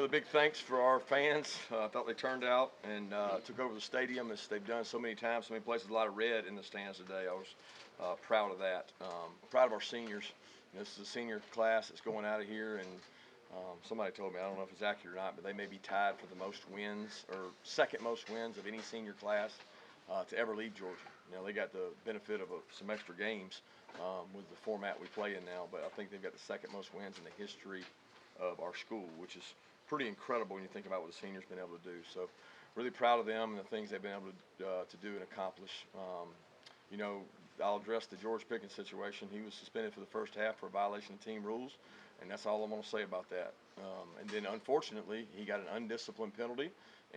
big thanks for our fans. I thought they turned out and took over the stadium as they've done so many times, so many places. A lot of red in the stands today. I was proud of that. Proud of our seniors. This is a senior class that's going out of here, and somebody told me, I don't know if it's accurate or not, but they may be tied for the most wins or second most wins of any senior class to ever leave Georgia. They got the benefit of some extra games with the format we play in now, but I think they've got the second most wins in the history of our school, which is pretty incredible when you think about what the seniors been able to do. So really proud of them and the things they've been able to do and accomplish. I'll address the George Pickens situation. He was suspended for the first half for a violation of team rules, and that's all I'm going to say about that. And then unfortunately, he got an undisciplined penalty,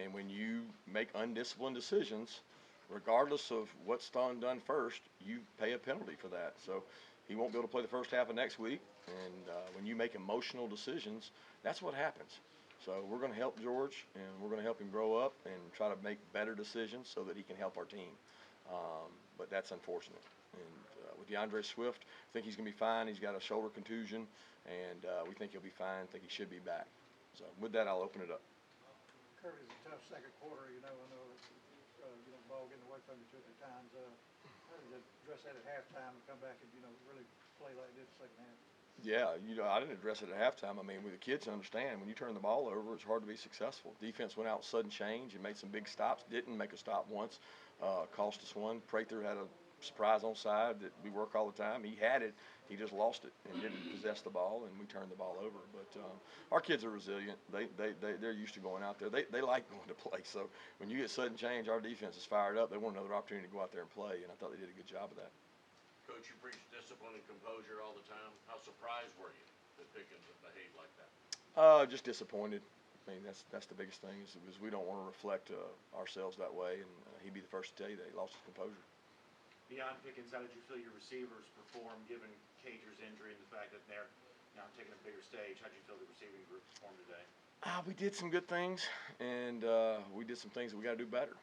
and when you make undisciplined decisions, regardless of what's done first, you pay a penalty for that. So he won't be able to play the first half of next week, and when you make emotional decisions, that's what happens. So we're going to help George, and we're going to help him grow up and try to make better decisions so that he can help our team. But that's unfortunate. And with DeAndre Swift, I think he's going to be fine. He's got a shoulder contusion, and we think he'll be fine. I think he should be back. So with that, I'll open it up. Kirby, it's a tough second quarter. I know ball getting away from you 2 or 3 times. How did you address that at halftime and come back and really play like this second half? Yeah, I didn't address it at halftime. I mean, with the kids understand, when you turn the ball over, it's hard to be successful. Defense went out sudden change and made some big stops. Didn't make a stop once. Cost us one. Prather had a surprise onside that we work all the time. He had it. He just lost it and didn't possess the ball, and we turned the ball over. But our kids are resilient. They're used to going out there. They like going to play. So when you get sudden change, our defense is fired up. They want another opportunity to go out there and play, and I thought they did a good job of that. Coach, you preach discipline and composure all the time. How surprised were you that Pickens behaved like that? Just disappointed. I mean, that's the biggest thing is we don't want to reflect ourselves that way, and he'd be the first to tell you that he lost his composure. Beyond Pickens, how did you feel your receivers perform given Cager's injury and the fact that they're now taking a bigger stage? How did you feel the receiving group performed today? We did some good things, and we did some things that we got to do better.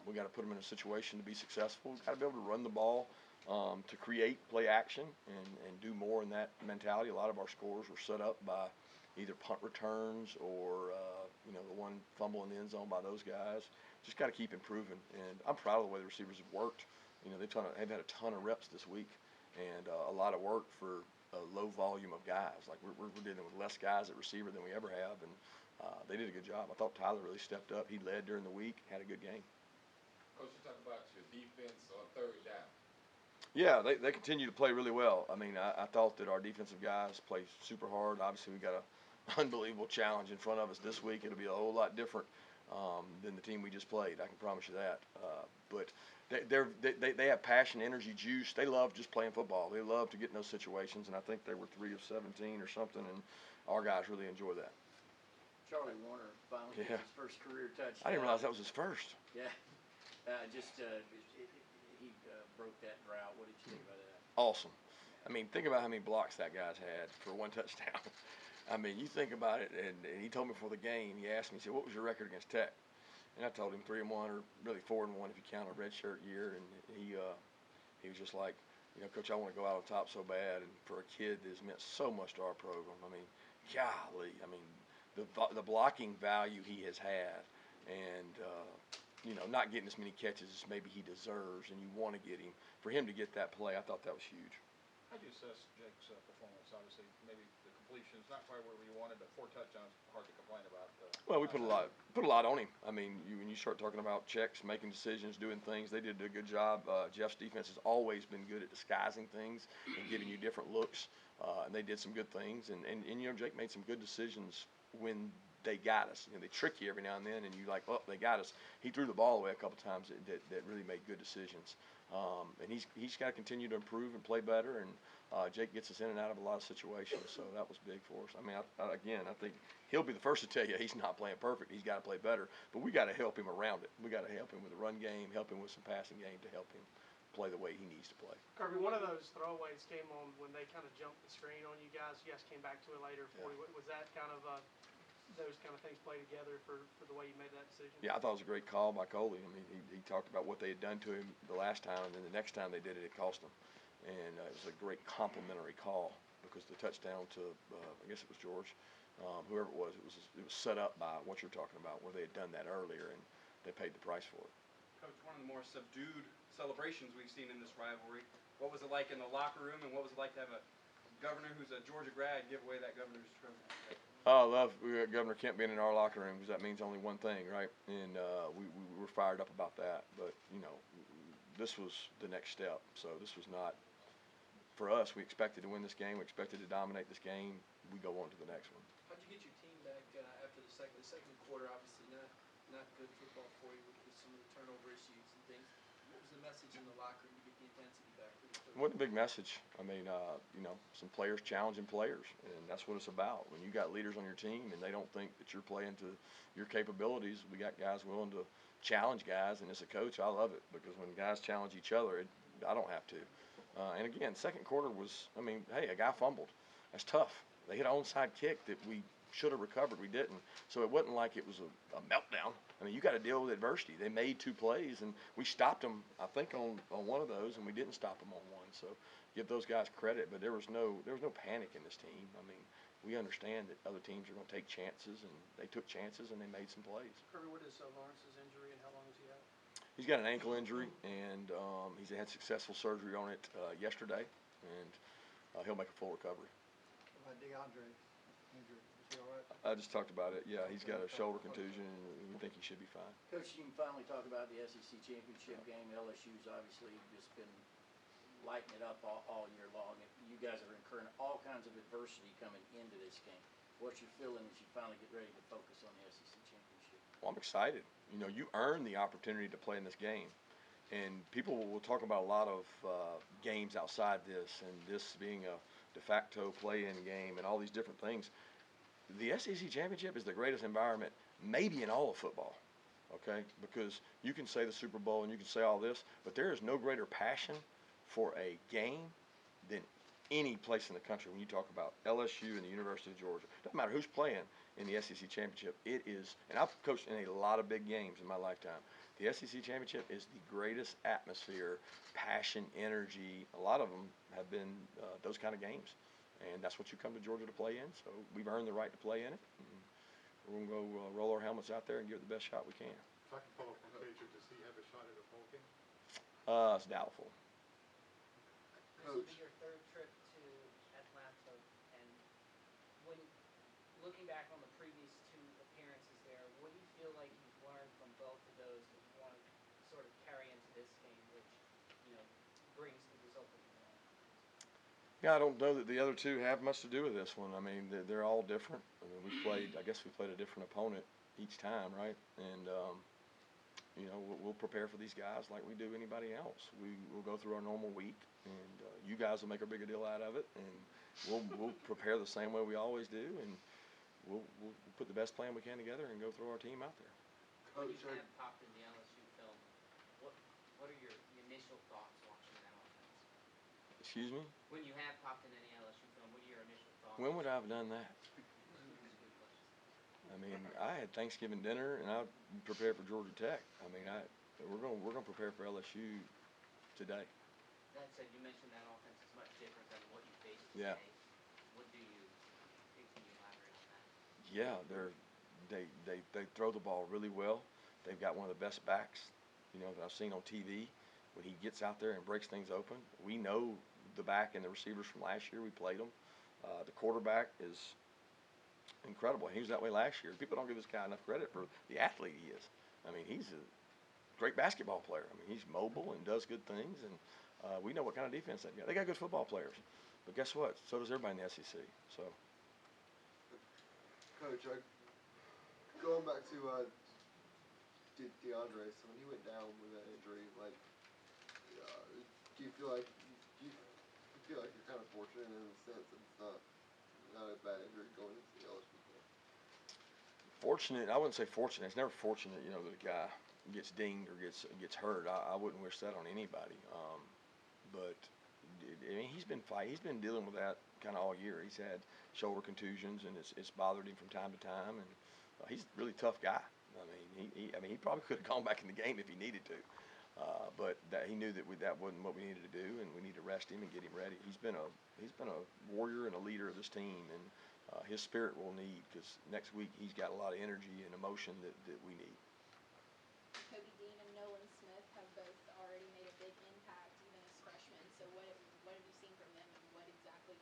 We got to put them in a situation to be successful. We've got to be able to run the ball, to create play action, and do more in that mentality. A lot of our scores were set up by either punt returns or the one fumble in the end zone by those guys. Just got to keep improving, and I'm proud of the way the receivers have worked. They've had a ton of reps this week, and a lot of work for a low volume of guys. Like we're dealing with less guys at receiver than we ever have, and they did a good job. I thought Tyler really stepped up. He led during the week, had a good game. Coach, you talk about your defense on third down. Yeah, they continue to play really well. I mean, I thought that our defensive guys play super hard. Obviously, we got an unbelievable challenge in front of us this week. It'll be a whole lot different than the team we just played. I can promise you that. But they have passion, energy, juice. They love just playing football. They love to get in those situations, and I think they were 3 of 17 or something, and our guys really enjoy that. Charlie Woerner finally gets his first career touchdown. I didn't realize that was his first. Yeah, he broke that drought. What did you think about that? Awesome. I mean, think about how many blocks that guy's had for one touchdown. I mean, you think about it, and he told me before the game, he asked me, he said, what was your record against Tech? And I told him 3-1, or really 4-1 if you count a redshirt year. And he was just like, Coach, I want to go out on top so bad. And for a kid that has meant so much to our program, I mean, golly, I mean, the blocking value he has had, and not getting as many catches as maybe he deserves, and you want to get him. For him to get that play, I thought that was huge. How do you assess Jake's performance? Obviously, maybe the completion's not quite where we wanted, but 4 touchdowns, hard to complain about. Well, we put a lot on him. I mean, when you start talking about checks, making decisions, doing things, they did a good job. Jeff's defense has always been good at disguising things and giving you different looks, and they did some good things. And Jake made some good decisions when they got us. They trick you every now and then, and you like, oh, they got us. He threw the ball away a couple times that really made good decisions. And he's got to continue to improve and play better. And Jake gets us in and out of a lot of situations, so that was big for us. I mean, I think he'll be the first to tell you he's not playing perfect. He's got to play better, but we got to help him around it. We got to help him with the run game, help him with some passing game to help him play the way he needs to play. Kirby, one of those throwaways came on when they kind of jumped the screen on you guys. You guys came back to it later. Was that kind of those kind of things play together for the way you made that decision? Yeah, I thought it was a great call by Coley. I mean, he talked about what they had done to him the last time, and then the next time they did it, it cost them. And it was a great complimentary call because the touchdown to, I guess it was George, whoever it was set up by what you're talking about, where they had done that earlier and they paid the price for it. Coach, one of the more subdued celebrations we've seen in this rivalry. What was it like in the locker room, and what was it like to have a governor who's a Georgia grad give away that governor's trophy? Oh, I love Governor Kemp being in our locker room because that means only one thing, right? And we were fired up about that. But, this was the next step. So this was not, for us, we expected to win this game. We expected to dominate this game. We go on to the next one. How'd you get your team back after the second quarter? Obviously not good football for you with some of the turnover issues and things. What was the message in the locker room to get the intensity back pretty quickly? What a big message. I mean, some players challenging players, and that's what it's about. When you got leaders on your team and they don't think that you're playing to your capabilities, we got guys willing to challenge guys, and as a coach, I love it because when guys challenge each other, I don't have to. And again, second quarter was, hey, a guy fumbled. That's tough. They hit an onside kick that we should have recovered. We didn't. So it wasn't like it was a meltdown. You got to deal with adversity. They made 2 plays, and we stopped them, I think, on one of those, and we didn't stop them on one. So give those guys credit. But there was no panic in this team. We understand that other teams are going to take chances, and they took chances, and they made some plays. Kirby, what is Lawrence's injury, and how long is he out? He's got an ankle injury, and he's had successful surgery on it yesterday, and he'll make a full recovery. What about DeAndre injury? Is he all right? I just talked about it. Yeah, he's got a shoulder contusion, and we think he should be fine. Coach, you can finally talk about the SEC championship game. LSU's obviously just been lighting it up all year long. You guys are incurring all kinds of adversity coming into this game. What's your feeling as you finally get ready to focus on the SEC championship? Well, I'm excited. You earn the opportunity to play in this game. And people will talk about a lot of games outside this, and this being a de facto play-in game and all these different things. The SEC championship is the greatest environment maybe in all of football, okay? Because you can say the Super Bowl and you can say all this, but there is no greater passion for a game than any place in the country when you talk about LSU and the University of Georgia. Doesn't matter who's playing in the SEC championship. It is, and I've coached in a lot of big games in my lifetime. The SEC championship is the greatest atmosphere, passion, energy. A lot of them have been those kind of games. And that's what you come to Georgia to play in. So we've earned the right to play in it. And we're going to go roll our helmets out there and give it the best shot we can. If I can follow up on Patriot, does he have a shot at a bowl game? It's doubtful. This will be your third trip to Atlanta, and when looking back on the previous 2 appearances there, what do you feel like you've learned from both of those that you want to sort of carry into this game, which brings the result that you want? Yeah, I don't know that the other 2 have much to do with this one. They're all different. We played a different opponent each time, right? And we'll prepare for these guys like we do anybody else. We'll go through our normal week, and you guys will make a bigger deal out of it, and we'll prepare the same way we always do, and we'll put the best plan we can together and go throw our team out there. When you have popped in the LSU film, what are your initial thoughts watching that offense? Excuse me? When you have popped in any LSU film, what are your initial thoughts? When would I have done that? I had Thanksgiving dinner and I prepared for Georgia Tech. We're going to prepare for LSU today. That said, you mentioned that offense is much different than what you faced Yeah. today. Can you elaborate on that? Yeah, they throw the ball really well. They've got one of the best backs, that I've seen on TV. When he gets out there and breaks things open, we know the back and the receivers from last year. We played them. The quarterback is incredible. He was that way last year. People don't give this guy enough credit for the athlete he is. He's a great basketball player. He's mobile and does good things, and we know what kind of defense they've got. They got good football players, but guess what? So does everybody in the SEC. So, Coach, going back to DeAndre, so when he went down with that injury, do you feel like you're kind of fortunate in the sense that it's not a bad injury going into the LSU game? Fortunate, I wouldn't say fortunate. It's never fortunate, that a guy gets dinged or gets hurt. I wouldn't wish that on anybody. But he's been dealing with that kind of all year. He's had shoulder contusions, and it's bothered him from time to time. And he's a really tough guy. He probably could have gone back in the game if he needed to. But he knew that that wasn't what we needed to do, and we need to rest him and get him ready. He's been a warrior and a leader of this team, and his spirit we'll need, because next week he's got a lot of energy and emotion that we need. Kobe Dean and Nolan Smith have both already made a big impact, even as freshmen. So what have you seen from them, and what exactly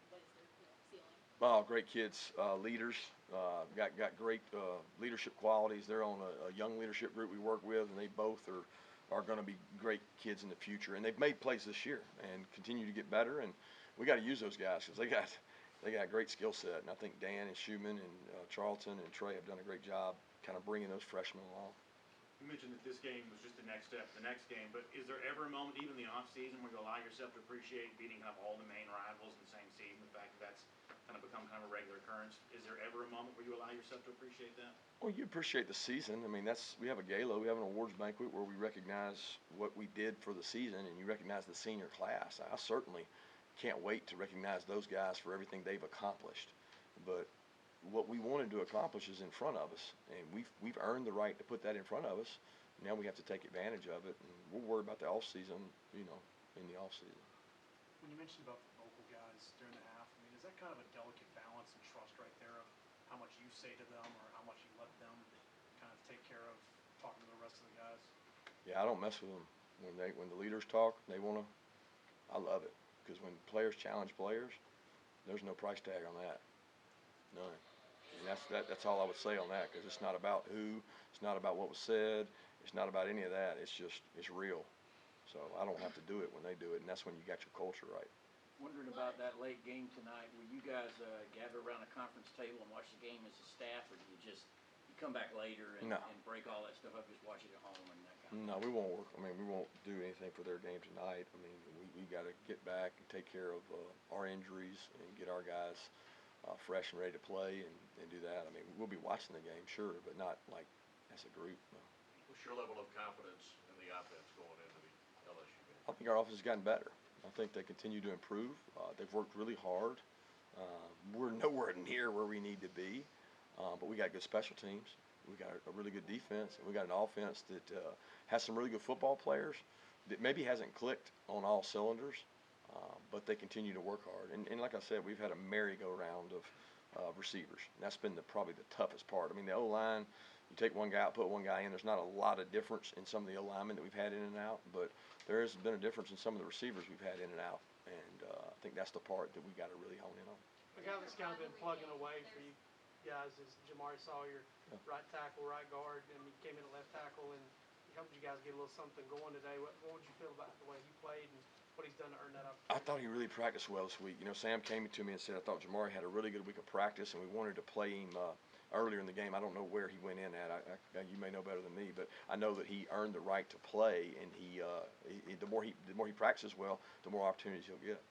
what is their ceiling? Oh, great kids, leaders, got great leadership qualities. They're on a young leadership group we work with, and they both are going to be great kids in the future. And they've made plays this year and continue to get better. And we got to use those guys, because they got a great skill set. And I think Dan and Schumann and Charlton and Trey have done a great job kind of bringing those freshmen along. You mentioned that this game was just the next step, the next game, but is there ever a moment, even in the off season, where you allow yourself to appreciate beating kind of all the main rivals in the same season, the fact that that's kind of become kind of a regular occurrence? Is there ever a moment where you allow yourself to appreciate that? Well, you appreciate the season. I mean, we have a gala, we have an awards banquet where we recognize what we did for the season, and you recognize the senior class. I certainly can't wait to recognize those guys for everything they've accomplished. But what we wanted to accomplish is in front of us, and we've earned the right to put that in front of us. Now we have to take advantage of it, and we'll worry about the off season, in the off season. When you mentioned about the vocal guys during the half, I mean, is that kind of a delicate balance and trust right there of how much you say to them or how much you let them kind of take care of talking to the rest of the guys? Yeah, I don't mess with them when the leaders talk. I love it, because when players challenge players, there's no price tag on that, none. And that's all I would say on that, because it's not about who, it's not about what was said, it's not about any of that. It's real. So I don't have to do it when they do it, and that's when you got your culture right. Wondering about that late game tonight. Will you guys gather around a conference table and watch the game as a staff, or do you come back later and break all that stuff up, just watch it at home and that kind of thing? No, we won't work. I mean, we won't do anything for their game tonight. I mean, we got to get back and take care of our injuries and get our guys fresh and ready to play and do that. I mean, we'll be watching the game, sure, but not like as a group. No. What's your level of confidence in the offense going into the LSU game? I think our offense has gotten better. I think they continue to improve. They've worked really hard. We're nowhere near where we need to be, but we got good special teams. We got a really good defense, and we got an offense that has some really good football players that maybe hasn't clicked on all cylinders, but they continue to work hard. And like I said, we've had a merry-go-round of receivers. And that's been probably the toughest part. I mean, the O-line, you take one guy out, put one guy in. There's not a lot of difference in some of the O-linemen that we've had in and out, but there has been a difference in some of the receivers we've had in and out. And I think that's the part that we got to really hone in on. The guy that's kind of been plugging away for you guys is Jamaree Salyer, right tackle, right guard, and he came in at left tackle, and he helped you guys get a little something going today. What would you feel about the way he played and what he's done to earn that opportunity? I thought he really practiced well this week. Sam came to me and said, I thought Jamaree had a really good week of practice, and we wanted to play him earlier in the game. I don't know where he went in at. You may know better than me, but I know that he earned the right to play, and the more he practices well, the more opportunities he'll get.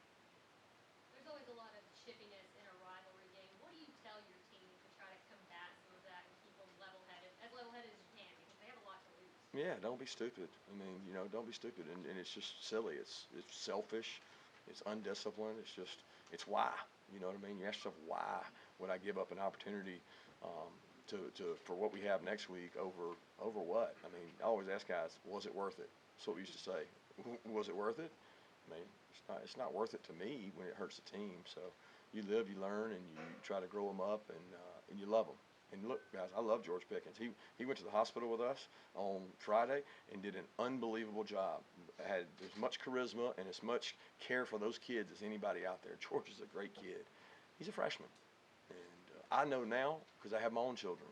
There's always a lot of chippiness in a rivalry game. What do you tell your team to try to combat some of that and keep them level-headed as you can, because they have a lot to lose? Yeah, don't be stupid. I mean, don't be stupid, and it's just silly. It's selfish. It's undisciplined. It's why. You know what I mean? You ask yourself, why would I give up an opportunity for what we have next week over what? I mean, I always ask guys, was it worth it? That's what we used to say. Was it worth it? I mean, it's not worth it to me when it hurts the team. So you live, you learn, and you try to grow them up, and you love them. And look, guys, I love George Pickens. He went to the hospital with us on Friday and did an unbelievable job. Had as much charisma and as much care for those kids as anybody out there. George is a great kid. He's a freshman. And I know now, because I have my own children,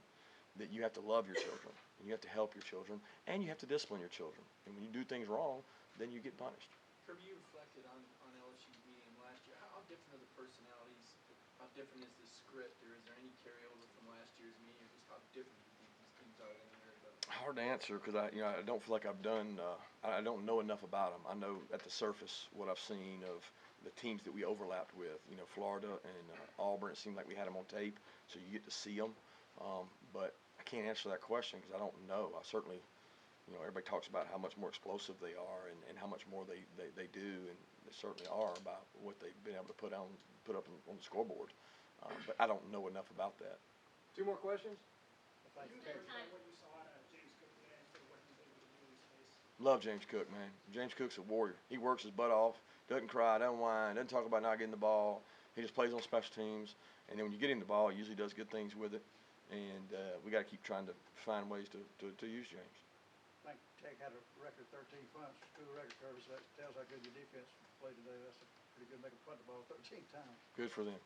that you have to love your children, and you have to help your children, and you have to discipline your children. And when you do things wrong, then you get punished. Kirby, you reflected on LSU beating him last year. How different are the personalities? How different is the script, or is there any carryover from last year's meeting, or just how different do you think these teams are than a year ago? Hard to answer, because I don't feel like I've done. I don't know enough about them. I know at the surface what I've seen of the teams that we overlapped with. Florida and Auburn. It seemed like we had them on tape, so you get to see them. But I can't answer that question because I don't know. I certainly, everybody talks about how much more explosive they are and how much more they do, and they certainly are about what they've been able to put up on the scoreboard. But I don't know enough about that. Two more questions? What you saw out of James Cook today and what he was able to do in space? Love James Cook, man. James Cook's a warrior. He works his butt off, doesn't cry, doesn't whine, doesn't talk about not getting the ball. He just plays on special teams, And then when you get him the ball, he usually does good things with it. And we got to keep trying to find ways to use James. I think Tech had a record 13 punts, school record, Kirby, so that tells how good your defense played today. That's pretty good, make a punt the ball 13 times. Good for them.